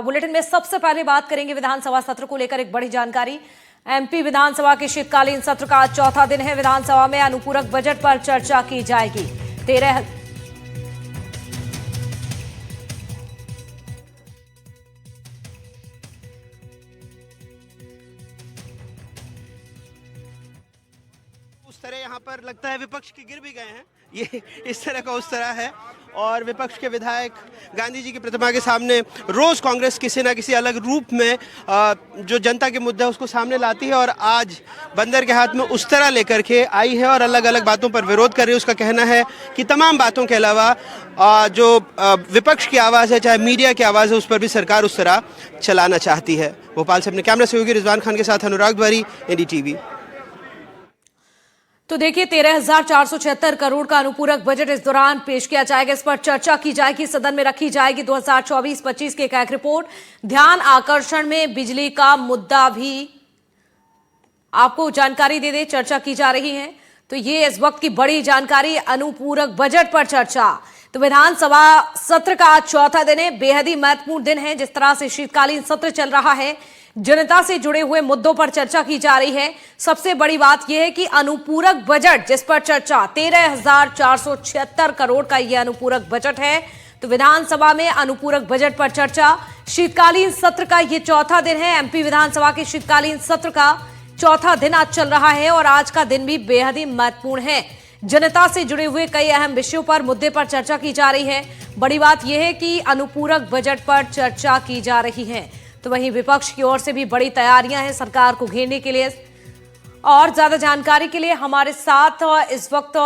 Bulletin में सबसे पहले बात करेंगे विधानसभा सत्र को लेकर एक बड़ी जानकारी। एमपी विधानसभा के शीतकालीन सत्र का आज चौथा दिन है। विधानसभा में अनुपूरक बजट पर चर्चा की जाएगी। 13 उस तरह यहाँ पर लगता है विपक्ष के गिर भी गए हैं। ये इस तरह का उस तरह है और विपक्ष के विधायक गांधी जी की प्रतिमा के सामने रोज कांग्रेस किसी न किसी अलग रूप में जो जनता के मुद्दे उसको सामने लाती है और आज बंदर के हाथ में उस तरह लेकर के आई है और अलग अलग बातों पर विरोध कर रही है। उसका कहना है कि तमाम बातों के अलावा जो विपक्ष की आवाज़ है, चाहे मीडिया की आवाज़ है, उस पर भी सरकार उस तरह चलाना चाहती है। भोपाल से अपने कैमरा सहयोगी रिजवान खान के साथ अनुराग द्वारी, NDTV। तो देखिए 13,476 करोड़ का अनुपूरक बजट इस दौरान पेश किया जाएगा। इस पर चर्चा की जाएगी, सदन में रखी जाएगी 2024-25 की एक रिपोर्ट। ध्यान आकर्षण में बिजली का मुद्दा भी आपको जानकारी दे दे, चर्चा की जा रही है। तो ये इस वक्त की बड़ी जानकारी, अनुपूरक बजट पर चर्चा। तो विधानसभा सत्र का आज चौथा दिन है, बेहद ही महत्वपूर्ण दिन है। जिस तरह से शीतकालीन सत्र चल रहा है, जनता से जुड़े हुए मुद्दों पर चर्चा की जा रही है। सबसे बड़ी बात यह है कि अनुपूरक बजट जिस पर चर्चा, 13,476 करोड़ का यह अनुपूरक बजट है। तो विधानसभा में अनुपूरक बजट पर चर्चा, शीतकालीन सत्र का यह चौथा दिन है। एमपी विधानसभा के शीतकालीन सत्र का चौथा दिन आज चल रहा है और आज का दिन भी बेहद ही महत्वपूर्ण है। जनता से जुड़े हुए कई अहम विषयों पर, मुद्दे पर चर्चा की जा रही है। बड़ी बात यह है कि अनुपूरक बजट पर चर्चा की जा रही है। तो वहीं विपक्ष की ओर से भी बड़ी तैयारियां हैं सरकार को घेरने के लिए। और ज्यादा जानकारी के लिए हमारे साथ इस वक्त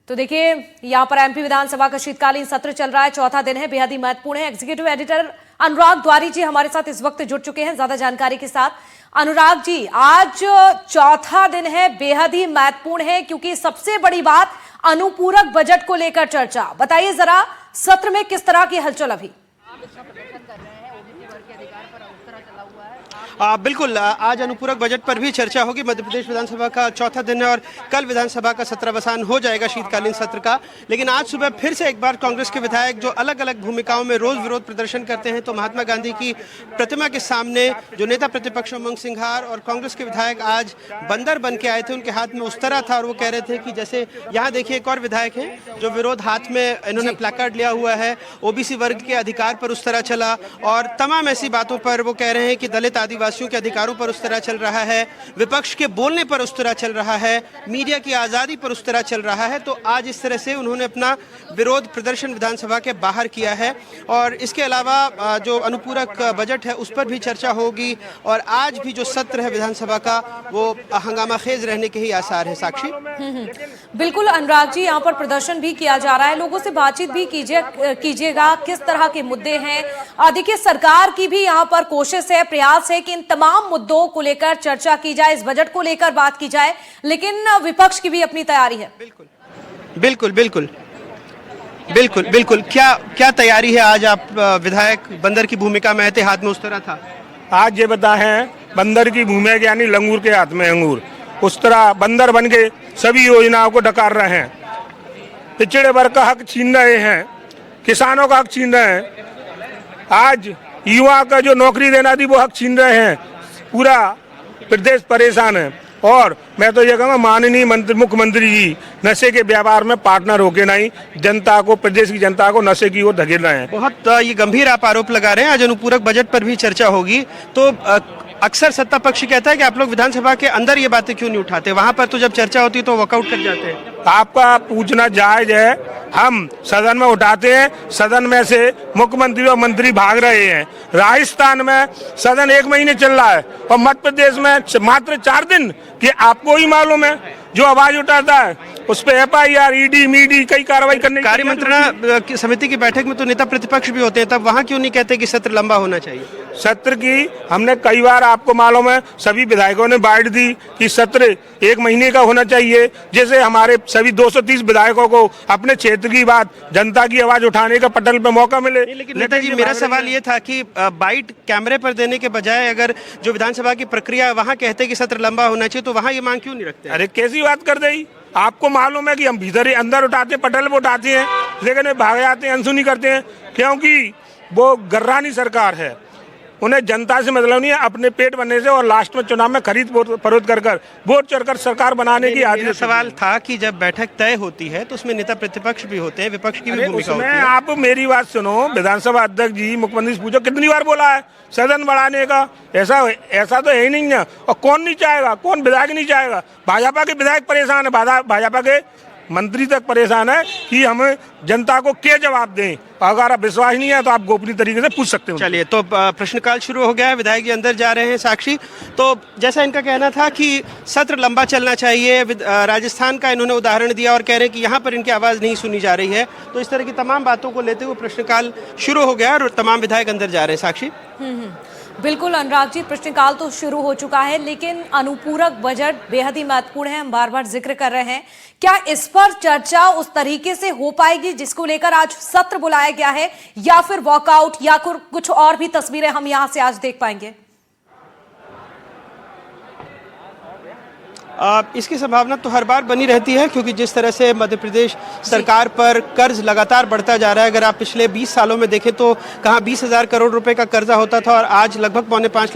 तो देखिए यहां पर एमपी विधानसभा का शीतकालीन सत्र चल रहा है, चौथा दिन है, बेहद ही महत्वपूर्ण है। एग्जीक्यूटिव एडिटर अनुराग द्वारी जी हमारे साथ इस वक्त जुड़ चुके हैं ज्यादा जानकारी के साथ। अनुराग जी, आज चौथा दिन है, बेहद ही महत्वपूर्ण है क्योंकि सबसे बड़ी बात अनुपूरक बजट को लेकर चर्चा। बताइए जरा, सत्र में किस तरह की हलचल अभी? बिल्कुल, आज अनुपूरक बजट पर भी चर्चा होगी। मध्य प्रदेश विधानसभा का चौथा दिन है और कल विधानसभा का सत्रावसान हो जाएगा शीतकालीन सत्र का। लेकिन आज सुबह फिर से एक बार कांग्रेस के विधायक जो अलग अलग भूमिकाओं में रोज विरोध प्रदर्शन करते हैं, तो महात्मा गांधी की प्रतिमा के सामने जो नेता प्रतिपक्ष उमंग सिंघार और कांग्रेस के विधायक आज बंदर बन के आए थे। उनके हाथ में उस तरह था और वो कह रहे थे कि जैसे यहाँ देखिए एक और विधायक हैं जो विरोध हाथ में इन्होंने प्लाकार्ड लिया हुआ है, OBC वर्ग के अधिकार पर उस तरह चला और तमाम ऐसी बातों पर वो कह रहे हैं कि दलित आदिवासियों के अधिकारों पर उस तरह चल रहा है, विपक्ष के बोलने पर उस तरह चल रहा है, मीडिया की आजादी पर उस तरह चल रहा है। तो आज इस तरह से उन्होंने अपना विरोध प्रदर्शन विधानसभा के बाहर किया है। और इसके अलावा जो अनुपूरक बजट है उस पर भी चर्चा होगी और आज भी जो सत्र है विधानसभा का वो हंगामा खेज रहने के ही आसार है। साक्षी बिल्कुल अनुराग जी, यहाँ पर प्रदर्शन भी किया जा रहा है, लोगों से बातचीत भी कीजिएगा किस तरह के मुद्दे हैं। देखिए सरकार की भी यहाँ पर कोशिश है, प्रयास है कि इन तमाम मुद्दों को लेकर चर्चा की जाए, इस बजट को लेकर बात की जाए, लेकिन विपक्ष की भी अपनी तैयारी है। बिल्कुल बिल्कुल बिल्कुल बिल्कुल बिल्कुल क्या तैयारी है? आज आप विधायक बंदर की भूमिका में थे, हाथ में उस तरह था। आज ये बता है बंदर की भूमिका यानी लंगूर के हाथ में अंगूर, उस तरह बंदर बन के सभी योजनाओं को डकार रहे हैं। पिछड़े वर्ग का हक छीन रहे हैं, किसानों का हक छीन रहे हैं, आज युवा का जो नौकरी देना थी वो हक छीन रहे हैं। पूरा प्रदेश परेशान है और मैं तो ये कहूँगा माननीय मुख्यमंत्री जी नशे के व्यापार में पार्टनर होके नहीं जनता को, प्रदेश की जनता को नशे की ओर धकेल रहे हैं। बहुत ये गंभीर आप आरोप लगा रहे हैं। आज अनुपूरक बजट पर भी चर्चा होगी। तो अक्सर सत्ता पक्ष कहता है कि आप लोग विधानसभा के अंदर ये बातें क्यों नहीं उठाते, वहां पर तो जब चर्चा होती है तो वॉकआउट कर जाते हैं। आपका पूछना जायज है, हम सदन में उठाते हैं, सदन में से मुख्यमंत्री और मंत्री भाग रहे हैं। राजस्थान में सदन 1 महीने चल रहा है और मध्य प्रदेश में मात्र 4 दिन। कि आपको ही मालूम है जो आवाज उठाता है उस पर FIR, ED कई कार्रवाई करने। कार्य मंत्रणा समिति की बैठक में तो नेता प्रतिपक्ष भी होते हैं, तब वहां क्यों नहीं कहते कि सत्र लंबा होना चाहिए? सत्र की हमने कई बार, आपको मालूम है, सभी विधायकों ने बाइट दी कि सत्र 1 महीने का होना चाहिए, जैसे हमारे सभी 230 विधायकों को अपने क्षेत्र की बात, जनता की आवाज उठाने का पटल पे मौका मिले। लेकिन नेताजी, मेरा सवाल ये था कि बाइट कैमरे पर देने के बजाय अगर जो विधानसभा की प्रक्रिया वहां कहते कि सत्र लंबा होना चाहिए, तो वहां ये मांग क्यों नहीं रखते? अरे कैसी बात कर दी? आपको मालूम है कि हम भीतर अंदर उठाते हैं, पटल पे उठाते हैं, लेकिन वे भाग जाते हैं, अनसुनी करते हैं, क्योंकि वो गर्रानी सरकार है। उन्हें जनता से मतलब नहीं है, अपने पेट भरने से और लास्ट में चुनाव में खरीद फरोख्त कर वोट चढ़कर सरकार बनाने की आदत। सवाल था कि जब बैठक तय होती है तो उसमें नेता प्रतिपक्ष भी होते हैं, विपक्ष की भी भूमिका होती है। आप मेरी बात सुनो, विधानसभा अध्यक्ष जी, मुख्यमंत्री से पूछो कितनी बार बोला है सदन बढ़ाने का? ऐसा तो है ही नहीं है। और कौन नहीं चाहेगा? कौन विधायक नहीं चाहेगा? भाजपा के विधायक परेशान है, भाजपा के मंत्री तक परेशान है कि हम जनता को क्या जवाब दें। अगर आप विश्वास नहीं है तो आप गोपनीय तरीके से पूछ सकते हो। चलिए, तो प्रश्नकाल शुरू हो गया है, विधायक जी अंदर जा रहे हैं। साक्षी, तो जैसा इनका कहना था कि सत्र लंबा चलना चाहिए, राजस्थान का इन्होंने उदाहरण दिया और कह रहे हैं कि यहाँ पर इनकी आवाज़ नहीं सुनी जा रही है, तो इस तरह की तमाम बातों को लेते हुए प्रश्नकाल शुरू हो गया और तमाम विधायक अंदर जा रहे हैं। साक्षी, बिल्कुल अनुराग जी, प्रश्नकाल तो शुरू हो चुका है, लेकिन अनुपूरक बजट बेहद ही महत्वपूर्ण है, हम बार बार जिक्र कर रहे हैं। क्या इस पर चर्चा उस तरीके से हो पाएगी जिसको लेकर आज सत्र बुलाया गया है, या फिर वॉकआउट, या कुछ और भी तस्वीरें हम यहां से आज देख पाएंगे? इसकी संभावना तो हर बार बनी रहती है, क्योंकि जिस तरह से मध्य प्रदेश सरकार पर कर्ज लगातार बढ़ता जा रहा है। अगर आप पिछले 20 सालों में देखें तो कहाँ 20,000 करोड़ रुपए का कर्जा होता था और आज लगभग पौने 5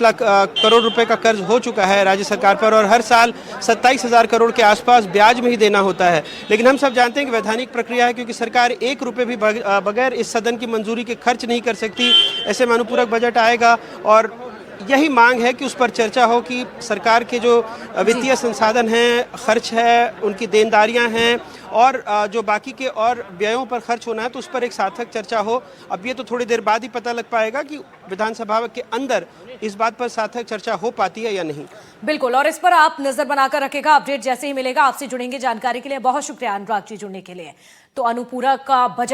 लाख करोड़ रुपए का कर्ज हो चुका है राज्य सरकार पर, और हर साल 27,000 करोड़ के आसपास ब्याज में ही देना होता है। लेकिन हम सब जानते हैं कि वैधानिक प्रक्रिया है, क्योंकि सरकार 1 रुपये भी बगैर इस सदन की मंजूरी के खर्च नहीं कर सकती। ऐसे में अनुपूरक बजट आएगा और यही मांग है कि उस पर चर्चा हो कि सरकार के जो वित्तीय संसाधन हैं, खर्च है, उनकी देनदारियां हैं और जो बाकी के और व्ययों पर खर्च होना है, तो उस पर एक सार्थक चर्चा हो। अब ये तो थोड़ी देर बाद ही पता लग पाएगा कि विधानसभा के अंदर इस बात पर सार्थक चर्चा हो पाती है या नहीं। बिल्कुल, और इस पर आप नजर बनाकर रखेगा, अपडेट जैसे ही मिलेगा आपसे जुड़ेंगे। जानकारी के लिए बहुत शुक्रिया अनुराग जी, जुड़ने के लिए। तो अनुपूरक का बजट